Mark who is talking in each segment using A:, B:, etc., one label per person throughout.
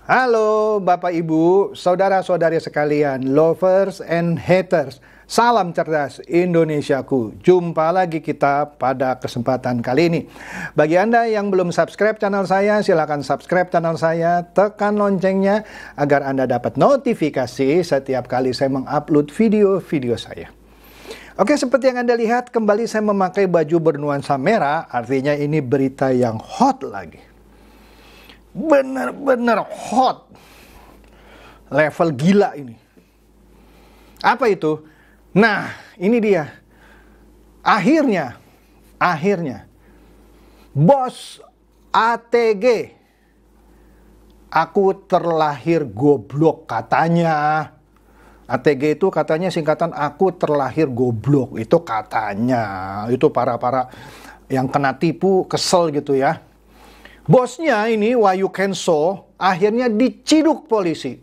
A: Halo Bapak Ibu, saudara-saudari sekalian, lovers and haters. Salam cerdas Indonesiaku. Jumpa lagi kita pada kesempatan kali ini. Bagi Anda yang belum subscribe channel saya, silakan subscribe channel saya, tekan loncengnya agar Anda dapat notifikasi setiap kali saya mengupload video-video saya. Oke, seperti yang Anda lihat, kembali saya memakai baju bernuansa merah, artinya ini berita yang hot lagi. Benar-benar hot. Level gila ini. Apa itu? Nah, ini dia. Akhirnya. Bos ATG. Aku terlahir goblok katanya. ATG itu katanya singkatan aku terlahir goblok. Itu katanya. Itu para yang kena tipu, kesel gitu ya. Bosnya ini Wahyu Kenso akhirnya diciduk polisi.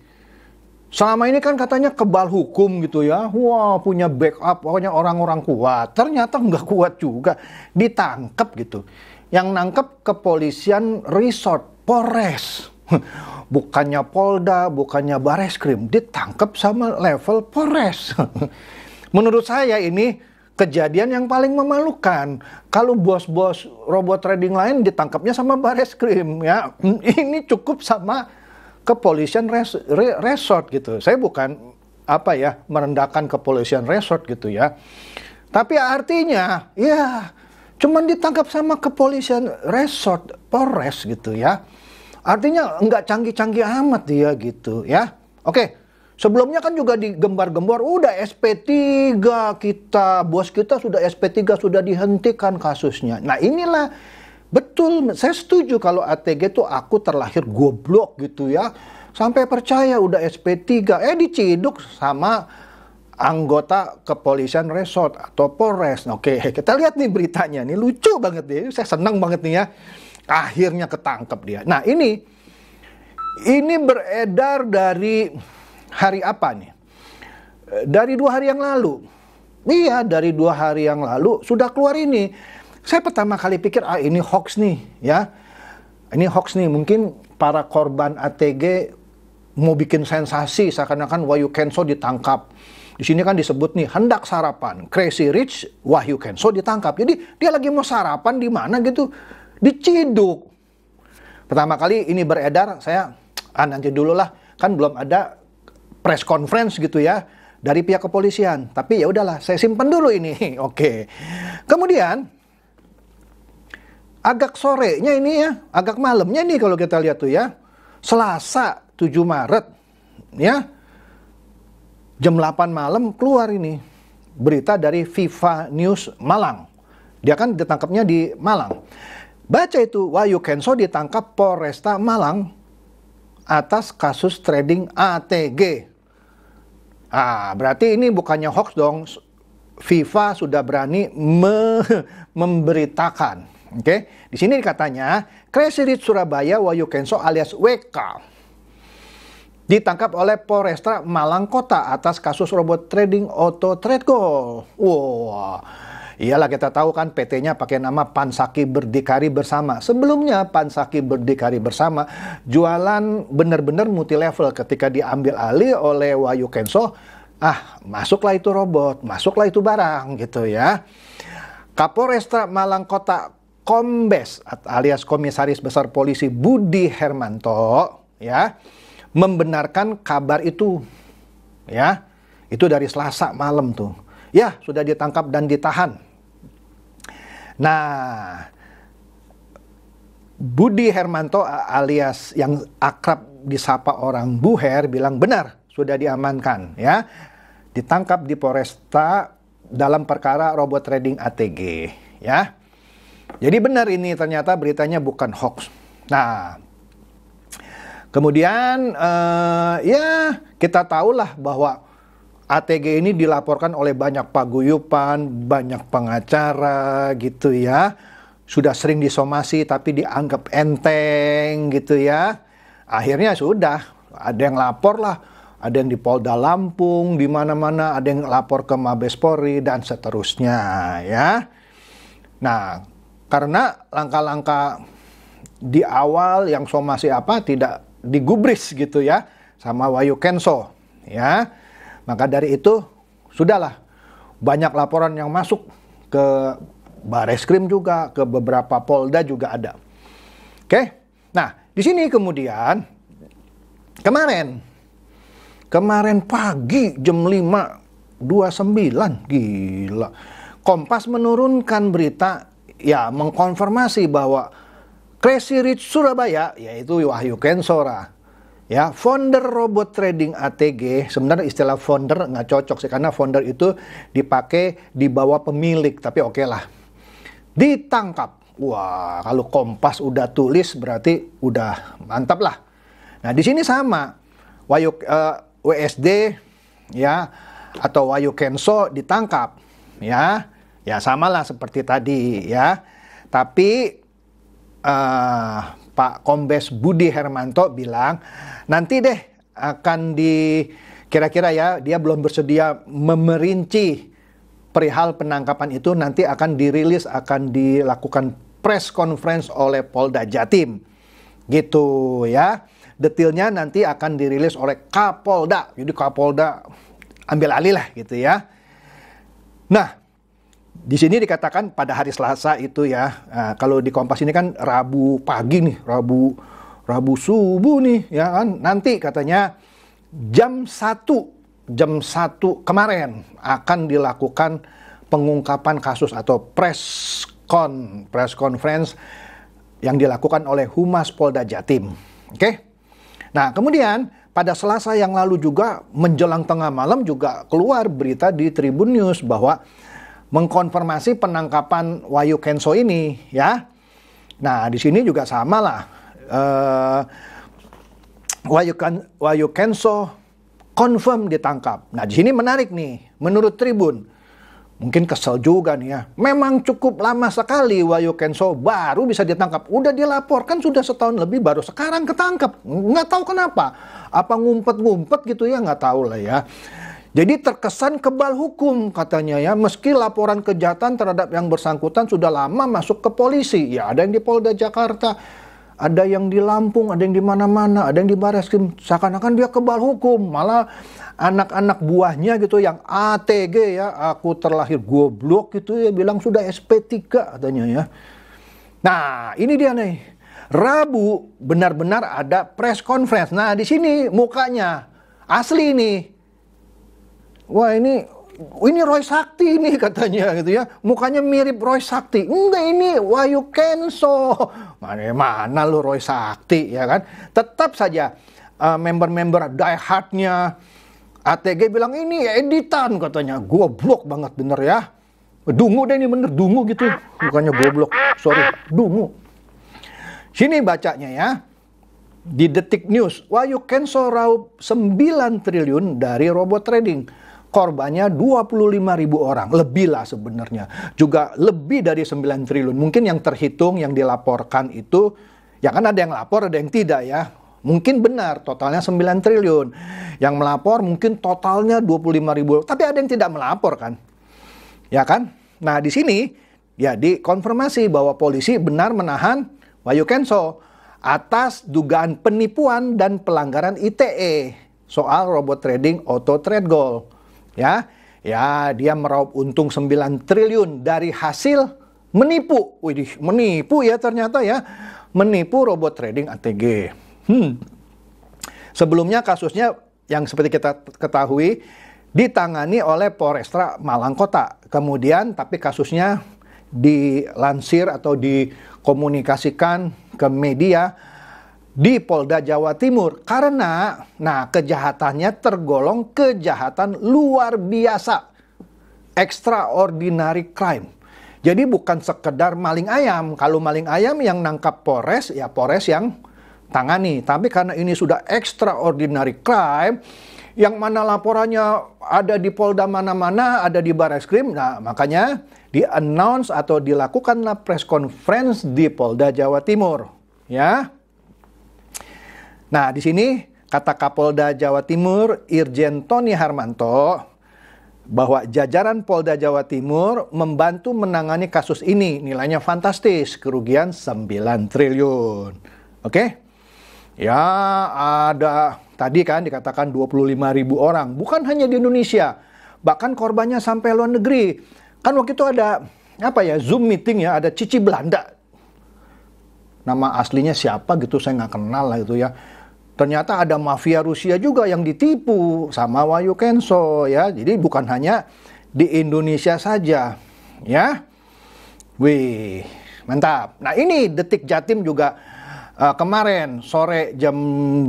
A: Selama ini kan katanya kebal hukum gitu ya. Wah, punya backup, pokoknya orang-orang kuat. Ternyata nggak kuat juga. Ditangkap gitu. Yang nangkep kepolisian resort, Polres. Bukannya Polda, bukannya Bareskrim. Ditangkap sama level Polres. Menurut saya ini kejadian yang paling memalukan. Kalau bos-bos robot trading lain ditangkapnya sama Bareskrim ya. Ini cukup sama kepolisian resort gitu. Saya bukan merendahkan kepolisian resort gitu ya. Tapi artinya ya cuman ditangkap sama kepolisian resort Polres gitu ya. Artinya nggak canggih-canggih amat dia gitu ya. Oke. Sebelumnya kan juga digembar-gembor, udah SP3 kita, bos kita sudah SP3, sudah dihentikan kasusnya. Nah inilah, betul, saya setuju kalau ATG tuh aku terlahir goblok gitu ya. Sampai percaya udah SP3, diciduk sama anggota kepolisian resort atau Polres. Oke, kita lihat nih beritanya, nih lucu banget deh, saya senang banget nih ya. Akhirnya ketangkep dia. Nah ini beredar dari hari apa nih? Dari 2 hari yang lalu. Iya, dari 2 hari yang lalu sudah keluar ini. Saya pertama kali pikir, ini hoax nih, ya. Ini hoax nih, mungkin para korban ATG mau bikin sensasi, seakan-akan Wahyu Kenso ditangkap. Di sini kan disebut nih, hendak sarapan, Crazy Rich, Wahyu Kenso ditangkap. Jadi dia lagi mau sarapan di mana gitu, diciduk. Pertama kali ini beredar, saya, nanti dulu lah, kan belum ada press conference gitu ya dari pihak kepolisian. Tapi ya udahlah, saya simpan dulu ini. Oke. Kemudian agak sorenya ini ya, agak malamnya nih kalau kita lihat tuh ya. Selasa 7 Maret ya. Jam 8 malam keluar ini berita dari Viva News Malang. Dia kan ditangkapnya di Malang. Baca itu, Wahyu Kenso ditangkap Polresta Malang atas kasus trading ATG. Berarti ini bukannya hoax dong. FIFA sudah berani memberitakan. Oke, di sini katanya Crazy Rich Surabaya Wahyu Kenso alias WK ditangkap oleh Polresta Malang Kota atas kasus robot trading Auto Trade Gold. Wah. Iyalah, kita tahu kan PT-nya pakai nama Pansaki Berdikari Bersama. Sebelumnya Pansaki Berdikari Bersama jualan benar-benar multi level. Ketika diambil alih oleh Wahyu Kenso, masuklah itu robot, masuklah itu barang gitu ya. Kapolresta Malang Kota Kombes alias Komisaris Besar Polisi Budi Hermanto ya membenarkan kabar itu ya. Itu dari Selasa malam tuh. Ya, sudah ditangkap dan ditahan. Nah, Budi Hermanto alias yang akrab disapa orang Bu Her bilang benar sudah diamankan ya. Ditangkap di Polresta dalam perkara robot trading ATG ya. Jadi benar ini ternyata beritanya bukan hoax. Nah, kemudian ya kita tahulah bahwa ATG ini dilaporkan oleh banyak paguyuban, banyak pengacara gitu ya. Sudah sering disomasi tapi dianggap enteng gitu ya. Akhirnya sudah, ada yang lapor lah. Ada yang di Polda Lampung, di mana-mana, ada yang lapor ke Mabes Polri dan seterusnya ya. Nah, karena langkah-langkah di awal yang somasi tidak digubris gitu ya sama Wahyu Kenso ya. Maka dari itu sudahlah, banyak laporan yang masuk ke Bareskrim juga, ke beberapa Polda juga ada. Oke. Nah, di sini kemudian kemarin pagi jam 5.29, gila. Kompas menurunkan berita ya, mengkonfirmasi bahwa Crazy Rich Surabaya, yaitu Wahyu Kensora, ya, founder robot trading ATG. Sebenarnya istilah founder nggak cocok sih, karena founder itu dipakai di bawah pemilik, tapi oke lah. Ditangkap. Wah, kalau Kompas udah tulis berarti udah mantap lah. Nah, di sini sama. WSD ya, atau Wahyu Kenso ditangkap. Ya samalah seperti tadi ya. Tapi Pak Kombes Budi Hermanto bilang nanti deh akan kira-kira ya, dia belum bersedia memerinci perihal penangkapan itu, nanti akan dirilis, akan dilakukan press conference oleh Polda Jatim gitu ya. Detailnya nanti akan dirilis oleh Kapolda, jadi Kapolda ambil alih lah gitu ya. Nah, di sini dikatakan pada hari Selasa itu ya, kalau di Kompas ini kan Rabu pagi nih, Rabu subuh nih ya kan, nanti katanya jam 1 kemarin akan dilakukan pengungkapan kasus atau press conference yang dilakukan oleh Humas Polda Jatim. Oke? Nah, kemudian pada Selasa yang lalu juga menjelang tengah malam juga keluar berita di Tribun News bahwa mengkonfirmasi penangkapan Wahyu Kenso ini ya. Nah, di sini juga sama lah. Wahyu Kenso confirm ditangkap. Nah, di sini menarik nih, menurut Tribun. Mungkin kesel juga nih ya. Memang cukup lama sekali Wahyu Kenso baru bisa ditangkap. Udah dilaporkan sudah setahun lebih, baru sekarang ketangkap. Nggak tahu kenapa. Apa ngumpet-ngumpet gitu ya, nggak tahu lah ya. Jadi terkesan kebal hukum katanya ya. Meski laporan kejahatan terhadap yang bersangkutan sudah lama masuk ke polisi. Ya ada yang di Polda Jakarta, ada yang di Lampung, ada yang di mana-mana, ada yang di Bareskrim. Seakan-akan dia kebal hukum. Malah anak-anak buahnya gitu yang ATG ya, aku terlahir goblok gitu ya, bilang sudah SP3 katanya ya. Nah, ini dia nih. Rabu benar-benar ada press conference. Nah, di sini mukanya asli nih. Wah, ini Roy Sakti ini katanya gitu ya. Mukanya mirip Roy Sakti. Enggak, ini Wahyu Kenso. Mana lu Roy Sakti ya kan? Tetap saja member-member die-hardnya ATG bilang ini editan katanya. Goblok banget bener ya. Dungu deh ini, bener dungu gitu. Bukannya goblok, sorry, dungu. Sini bacanya ya. Di Detik News, Wahyu Kenso raup 9 triliun dari robot trading. Korbannya 25.000 orang, lebih lah sebenarnya. Juga lebih dari 9 triliun. Mungkin yang terhitung, yang dilaporkan itu, ya kan ada yang lapor, ada yang tidak ya. Mungkin benar totalnya 9 triliun. Yang melapor mungkin totalnya 25.000. Tapi ada yang tidak melapor kan? Ya kan? Nah, di sini ya dikonfirmasi bahwa polisi benar menahan Wahyu Kenso atas dugaan penipuan dan pelanggaran ITE soal robot trading Auto Trade Gold. Ya, dia meraup untung 9 triliun dari hasil menipu. Widih, menipu ya ternyata ya. Menipu robot trading ATG. Sebelumnya kasusnya yang seperti kita ketahui ditangani oleh Polresta Malang Kota. Kemudian tapi kasusnya dilansir atau dikomunikasikan ke media di Polda Jawa Timur karena kejahatannya tergolong kejahatan luar biasa, extraordinary crime. Jadi bukan sekedar maling ayam. Kalau maling ayam yang nangkap Polres, ya Polres yang tangani. Tapi karena ini sudah extraordinary crime, yang mana laporannya ada di Polda mana-mana, ada di Bareskrim, nah makanya di-announce atau dilakukanlah press conference di Polda Jawa Timur. Ya. Nah, di sini kata Kapolda Jawa Timur, Irjen Tony Harmanto, bahwa jajaran Polda Jawa Timur membantu menangani kasus ini. Nilainya fantastis, kerugian 9 triliun. Oke? Ya, ada tadi kan dikatakan 25.000 orang, bukan hanya di Indonesia, bahkan korbannya sampai luar negeri. Kan waktu itu ada apa ya, Zoom meeting ya, ada Cici Belanda. Nama aslinya siapa gitu saya nggak kenal lah itu ya. Ternyata ada mafia Rusia juga yang ditipu sama Wahyu Kenso ya. Jadi bukan hanya di Indonesia saja ya. Wih, mantap. Nah ini Detik Jatim juga kemarin sore jam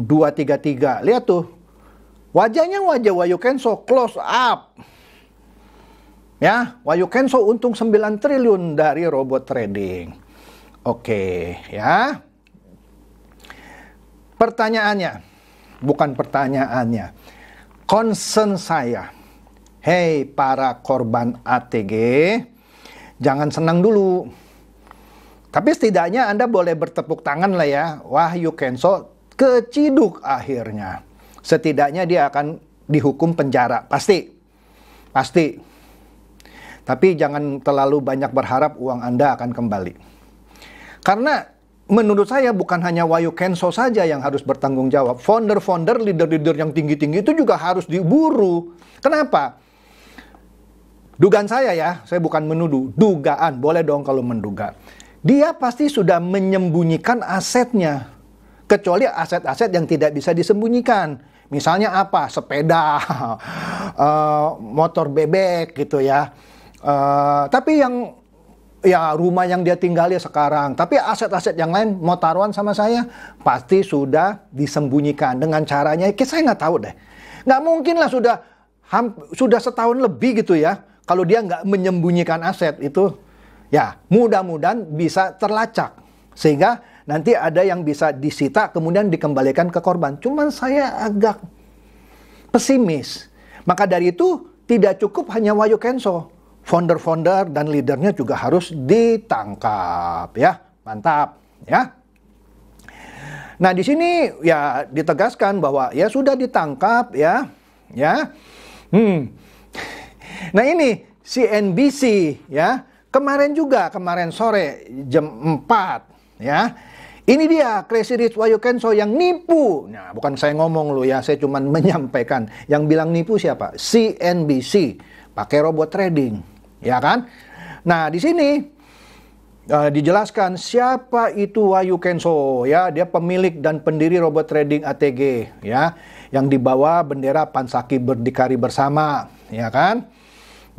A: 2.33. Lihat tuh. Wajahnya wajah Wahyu Kenso close up. Ya, Wahyu Kenso untung 9 triliun dari robot trading. Oke, ya. Pertanyaannya, bukan pertanyaannya. Concern saya. Hei para korban ATG, jangan senang dulu. Tapi setidaknya Anda boleh bertepuk tangan lah ya. Wahyu Kenso keciduk akhirnya. Setidaknya dia akan dihukum penjara. Pasti. Pasti. Tapi jangan terlalu banyak berharap uang Anda akan kembali. Karena menurut saya bukan hanya Wahyu Kenso saja yang harus bertanggung jawab. Founder-founder, leader-leader yang tinggi-tinggi itu juga harus diburu. Kenapa? Dugaan saya ya, saya bukan menuduh. Dugaan, boleh dong kalau menduga. Dia pasti sudah menyembunyikan asetnya. Kecuali aset-aset yang tidak bisa disembunyikan. Misalnya apa? Sepeda, motor bebek gitu ya. Tapi yang ya rumah yang dia tinggali sekarang. Tapi aset-aset yang lain mau taruhan sama saya pasti sudah disembunyikan dengan caranya. Saya nggak tahu deh. Nggak mungkin lah sudah setahun lebih gitu ya. Kalau dia nggak menyembunyikan aset itu. Ya, mudah-mudahan bisa terlacak. Sehingga nanti ada yang bisa disita kemudian dikembalikan ke korban. Cuman saya agak pesimis. Maka dari itu tidak cukup hanya Wahyu Kenso. Founder-founder dan leadernya juga harus ditangkap. Ya, mantap. Ya. Nah, di sini ya ditegaskan bahwa ya sudah ditangkap ya. Ya. Nah ini CNBC ya. Kemarin sore jam 4 ya. Ini dia Crazy Rich Wahyu Kenso yang nipu. Nah, bukan saya ngomong loh ya, saya cuma menyampaikan. Yang bilang nipu siapa? CNBC. Pakai robot trading, ya kan? Nah, di sini dijelaskan siapa itu Wahyu Kenso ya. Dia pemilik dan pendiri robot trading ATG ya, yang dibawa bendera Pansaki Berdikari Bersama, ya kan?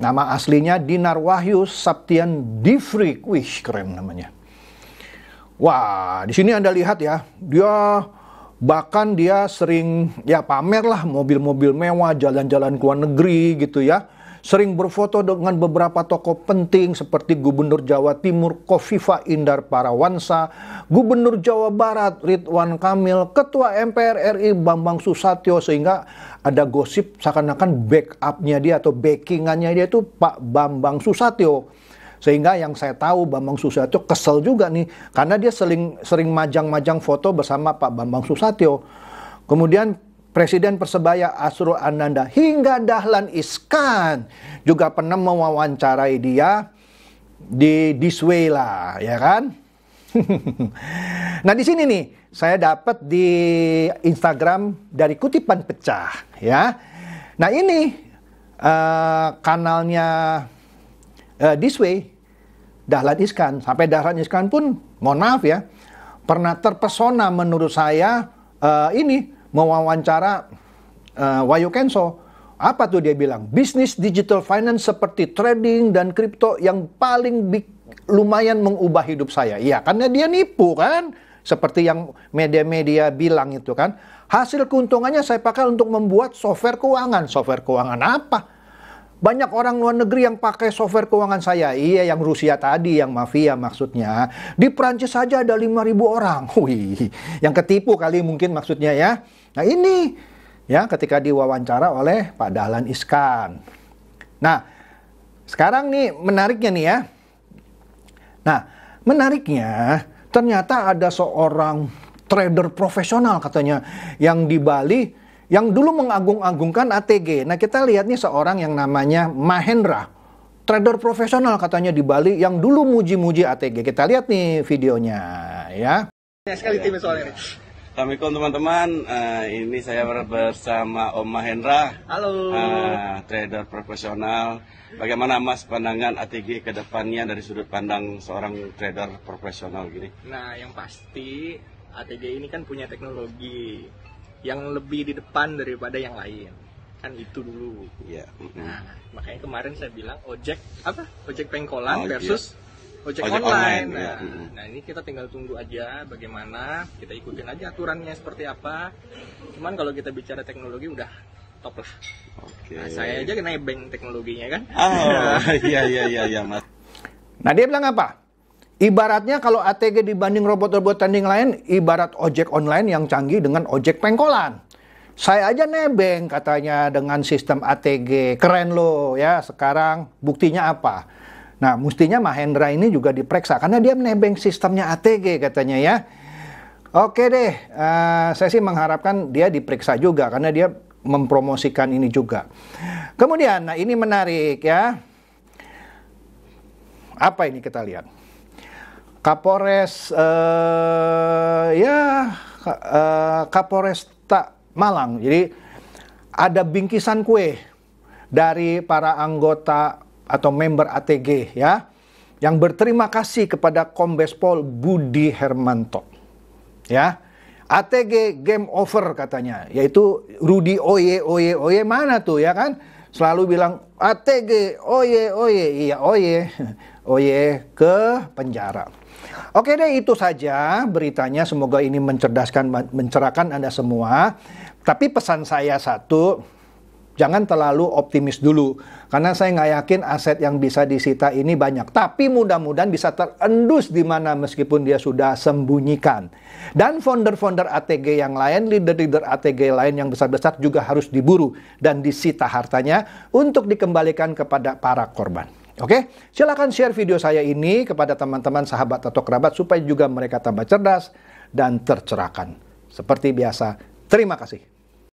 A: Nama aslinya Dinar Wahyu Saptian Divrik. Wih, keren namanya. Wah, di sini Anda lihat ya, bahkan dia sering ya pamer lah mobil-mobil mewah, jalan-jalan ke luar negeri gitu ya. Sering berfoto dengan beberapa tokoh penting seperti Gubernur Jawa Timur Kofifa Indar Parawansa, Gubernur Jawa Barat Ridwan Kamil, Ketua MPR RI Bambang Susatyo, sehingga ada gosip seakan-akan backupnya dia atau backingannya dia itu Pak Bambang Susatyo. Sehingga yang saya tahu Bambang Susatyo kesel juga nih, karena dia sering majang-majang foto bersama Pak Bambang Susatyo. Kemudian Presiden Persebaya Asrul Ananda hingga Dahlan Iskan juga pernah mewawancarai dia di This Way lah, ya kan? Nah di sini nih saya dapat di Instagram dari kutipan pecah, ya. Nah ini kanalnya This Way, Dahlan Iskan. Sampai Dahlan Iskan pun, mohon maaf ya, pernah terpesona menurut saya mewawancara Wahyu Kenso. Apa tuh dia bilang? Bisnis digital finance seperti trading dan kripto yang paling lumayan mengubah hidup saya. Iya, karena dia nipu kan? Seperti yang media-media bilang itu kan. Hasil keuntungannya saya pakai untuk membuat software keuangan. Software keuangan apa? Banyak orang luar negeri yang pakai software keuangan saya. Iya, yang Rusia tadi, yang mafia maksudnya. Di Prancis saja ada 5.000 orang. Wih, yang ketipu kali mungkin maksudnya ya. Nah ini ya ketika diwawancara oleh Pak Dahlan Iskan. Nah sekarang nih menariknya nih ya. Nah menariknya ternyata ada seorang trader profesional katanya yang di Bali yang dulu mengagung-agungkan ATG. Nah kita lihat nih seorang yang namanya Mahendra, trader profesional katanya di Bali yang dulu muji-muji ATG. Kita lihat nih videonya ya.
B: Sekali tim soal ini. Assalamualaikum teman-teman, ini saya bersama Om Mahendra.
C: Halo.
B: Trader profesional. Bagaimana Mas pandangan ATG ke depannya dari sudut pandang seorang trader profesional gini?
C: Nah, yang pasti ATG ini kan punya teknologi yang lebih di depan daripada yang lain. Kan itu dulu.
B: Iya.
C: Nah, makanya kemarin saya bilang ojek pengkolan
B: Oh,
C: versus ojek
B: Ojek
C: online.
B: online,
C: Nah,
B: ya.
C: nah, ini kita tinggal tunggu aja bagaimana, kita ikutin aja aturannya seperti apa. Cuman kalau kita bicara teknologi udah top lah.
B: Oke.
C: Nah, saya aja nebeng teknologinya kan.
B: Oh, iya Mas.
A: Nah, dia bilang apa? Ibaratnya kalau ATG dibanding robot-robot tanding lain, ibarat ojek online yang canggih dengan ojek pengkolan. Saya aja nebeng katanya dengan sistem ATG. Keren loh ya, sekarang buktinya apa? Nah, mestinya Mahendra ini juga diperiksa karena dia nebeng sistemnya ATG katanya ya. Oke deh, saya sih mengharapkan dia diperiksa juga karena dia mempromosikan ini juga. Kemudian, nah ini menarik ya. Apa ini kita lihat? Kapolres Kapolresta Malang. Jadi ada bingkisan kue dari para anggota atau member ATG ya, yang berterima kasih kepada Kombes Pol Budi Hermanto. Ya. ATG game over katanya, yaitu Rudi oye mana tuh ya kan? Selalu bilang ATG oye, iya oye ke penjara. Oke deh, itu saja beritanya, semoga ini mencerdaskan, mencerahkan Anda semua. Tapi pesan saya satu, jangan terlalu optimis dulu. Karena saya nggak yakin aset yang bisa disita ini banyak. Tapi mudah-mudahan bisa terendus di mana meskipun dia sudah sembunyikan. Dan founder-founder ATG yang lain, leader-leader ATG lain yang besar-besar juga harus diburu dan disita hartanya untuk dikembalikan kepada para korban. Oke, silakan share video saya ini kepada teman-teman, sahabat atau kerabat supaya juga mereka tambah cerdas dan tercerahkan. Seperti biasa, terima kasih.